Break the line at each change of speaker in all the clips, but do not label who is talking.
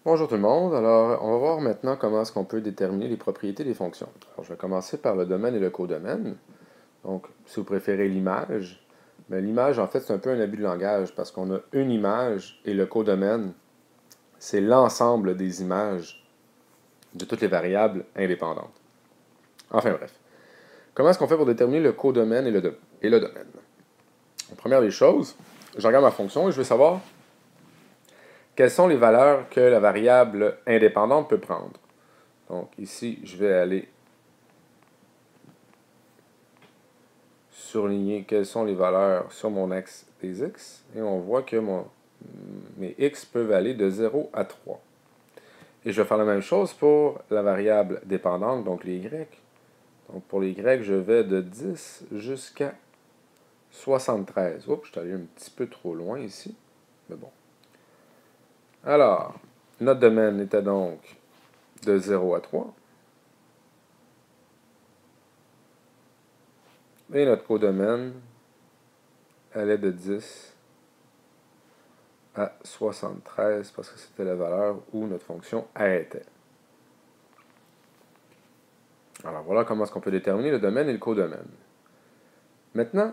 Bonjour tout le monde. Alors, on va voir maintenant comment est-ce qu'on peut déterminer les propriétés des fonctions. Alors, je vais commencer par le domaine et le codomaine. Donc, si vous préférez l'image, mais l'image, en fait, c'est un peu un abus de langage parce qu'on a une image et le codomaine, c'est l'ensemble des images de toutes les variables indépendantes. Enfin bref. Comment est-ce qu'on fait pour déterminer le codomaine et le domaine? La première des choses, je regarde ma fonction et je veux savoir quelles sont les valeurs que la variable indépendante peut prendre. Donc ici, je vais aller surligner quelles sont les valeurs sur mon axe des x. Et on voit que mes x peuvent aller de 0 à 3. Et je vais faire la même chose pour la variable dépendante, donc les y. Donc pour les y, je vais de 10 jusqu'à 73. Oups, je suis allé un petit peu trop loin ici. Mais bon. Alors, notre domaine était donc de 0 à 3. Et notre codomaine allait de 10 à 73 parce que c'était la valeur où notre fonction arrêtait. Alors voilà comment est-ce qu'on peut déterminer le domaine et le codomaine. Maintenant,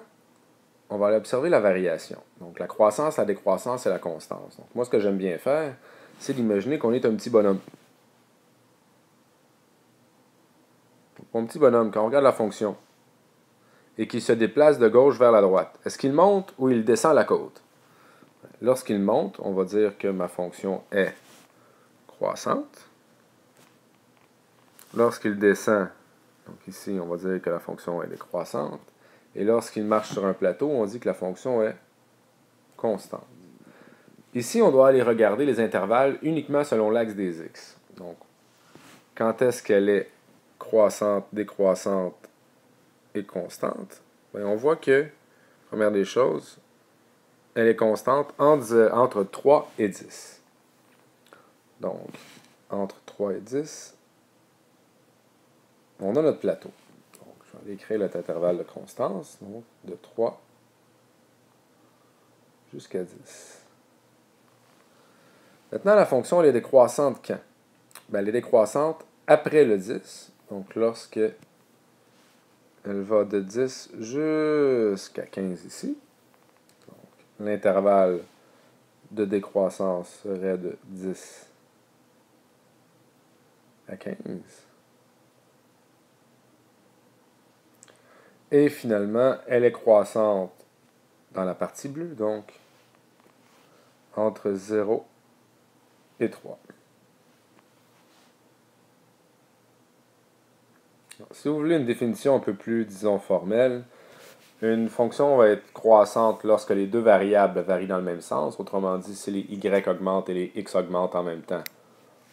on va aller observer la variation. Donc la croissance, la décroissance et la constance. Donc moi, ce que j'aime bien faire, c'est d'imaginer qu'on est un petit bonhomme. Mon petit bonhomme, quand on regarde la fonction et qu'il se déplace de gauche vers la droite, est-ce qu'il monte ou il descend la côte? Lorsqu'il monte, on va dire que ma fonction est croissante. Lorsqu'il descend, donc ici, on va dire que la fonction est décroissante. Et lorsqu'il marche sur un plateau, on dit que la fonction est constante. Ici, on doit aller regarder les intervalles uniquement selon l'axe des x. Donc, quand est-ce qu'elle est croissante, décroissante et constante? Bien, on voit que, première des choses, elle est constante entre 3 et 10. Donc, entre 3 et 10, on a notre plateau. Donc, je vais aller écrire notre intervalle de constance, donc de 3 jusqu'à 10. Maintenant, la fonction, elle est décroissante quand? Bien, elle est décroissante après le 10. Donc, lorsque elle va de 10 jusqu'à 15 ici. L'intervalle de décroissance serait de 10 à 15. Et finalement, elle est croissante dans la partie bleue, donc entre 0 et 3. Si vous voulez une définition un peu plus, disons, formelle, une fonction va être croissante lorsque les deux variables varient dans le même sens. Autrement dit, si les y augmentent et les x augmentent en même temps,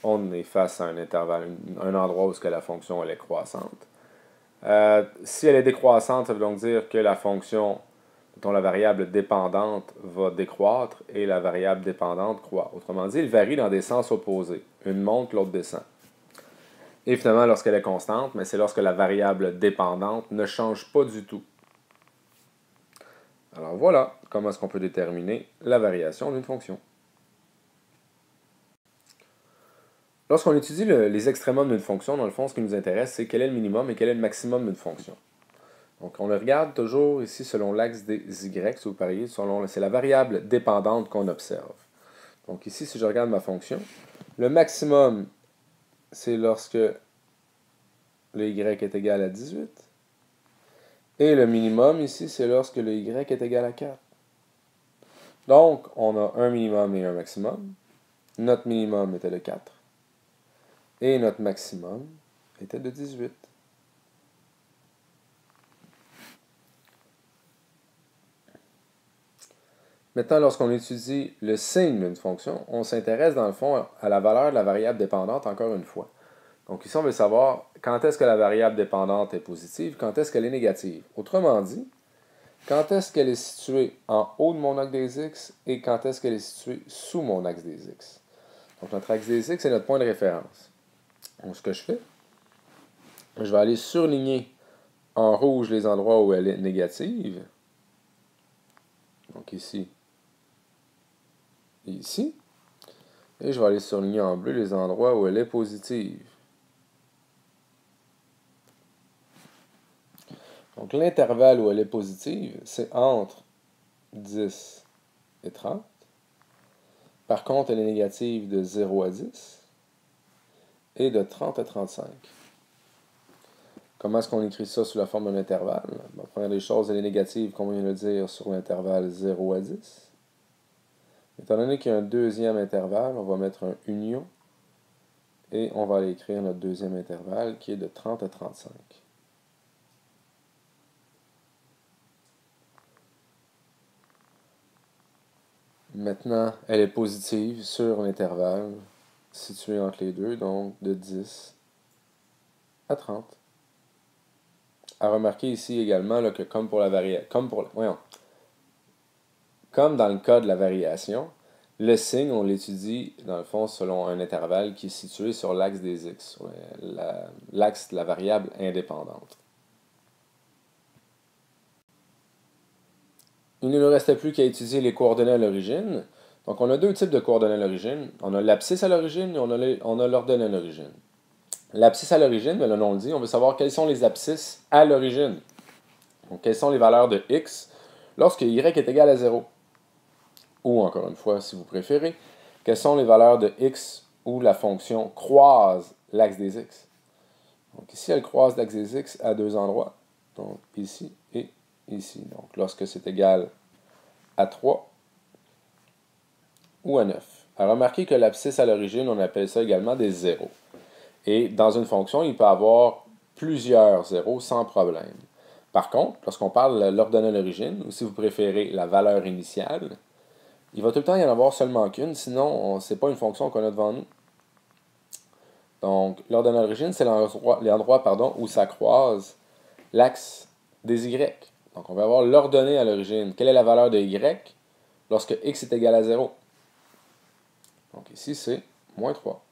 on est face à un intervalle, un endroit où la fonction elle est croissante. Si elle est décroissante, ça veut donc dire que la fonction, dont la variable dépendante va décroître et la variable dépendante croît. Autrement dit, elle varie dans des sens opposés. Une monte, l'autre descend. Et finalement, lorsqu'elle est constante, mais c'est lorsque la variable dépendante ne change pas du tout. Alors voilà comment est-ce qu'on peut déterminer la variation d'une fonction. Lorsqu'on étudie les extrémums d'une fonction, dans le fond, ce qui nous intéresse, c'est quel est le minimum et quel est le maximum d'une fonction. Donc, on le regarde toujours ici selon l'axe des y, si vous pariez, c'est la variable dépendante qu'on observe. Donc ici, si je regarde ma fonction, le maximum, c'est lorsque le y est égal à 18. Et le minimum ici, c'est lorsque le y est égal à 4. Donc, on a un minimum et un maximum. Notre minimum était de 4. Et notre maximum était de 18. Maintenant, lorsqu'on étudie le signe d'une fonction, on s'intéresse dans le fond à la valeur de la variable dépendante encore une fois. Donc ici, on veut savoir quand est-ce que la variable dépendante est positive, quand est-ce qu'elle est négative. Autrement dit, quand est-ce qu'elle est située en haut de mon axe des x et quand est-ce qu'elle est située sous mon axe des x. Donc notre axe des x, c'est notre point de référence. Donc ce que je fais, je vais aller surligner en rouge les endroits où elle est négative. Donc ici et ici. Et je vais aller surligner en bleu les endroits où elle est positive. Donc l'intervalle où elle est positive, c'est entre 10 et 30. Par contre, elle est négative de 0 à 10 et de 30 à 35. Comment est-ce qu'on écrit ça sous la forme d'un intervalle? La première des choses, elle est négative, comme on vient de le dire, sur l'intervalle 0 à 10. Étant donné qu'il y a un deuxième intervalle, on va mettre un union et on va aller écrire notre deuxième intervalle qui est de 30 à 35. Maintenant, elle est positive sur l'intervalle situé entre les deux, donc de 10 à 30. À remarquer ici également là, que comme pour la variation, comme dans le cas de la variation, le signe, on l'étudie dans le fond selon un intervalle qui est situé sur l'axe des x, sur l'axe de la variable indépendante. Il ne nous restait plus qu'à étudier les coordonnées à l'origine. Donc, on a deux types de coordonnées à l'origine. On a l'abscisse à l'origine et on a l'ordonnée à l'origine. L'abscisse à l'origine, le nom le dit, on veut savoir quelles sont les abscisses à l'origine. Donc, quelles sont les valeurs de x lorsque y est égal à 0. Ou, encore une fois, si vous préférez, quelles sont les valeurs de x où la fonction croise l'axe des x. Donc, ici, elle croise l'axe des x à deux endroits. Donc, ici et ici. Donc, lorsque c'est égal à 3 ou à 9. À remarquer que l'abscisse à l'origine, on appelle ça également des zéros. Et dans une fonction, il peut y avoir plusieurs zéros sans problème. Par contre, lorsqu'on parle de l'ordonnée à l'origine, ou si vous préférez la valeur initiale, il va tout le temps y en avoir seulement qu'une, sinon ce n'est pas une fonction qu'on a devant nous. Donc, l'ordonnée à l'origine, c'est l'endroit où ça croise l'axe des y. Donc, on va avoir l'ordonnée à l'origine. Quelle est la valeur de y lorsque x est égal à 0? Donc ici, c'est moins 3.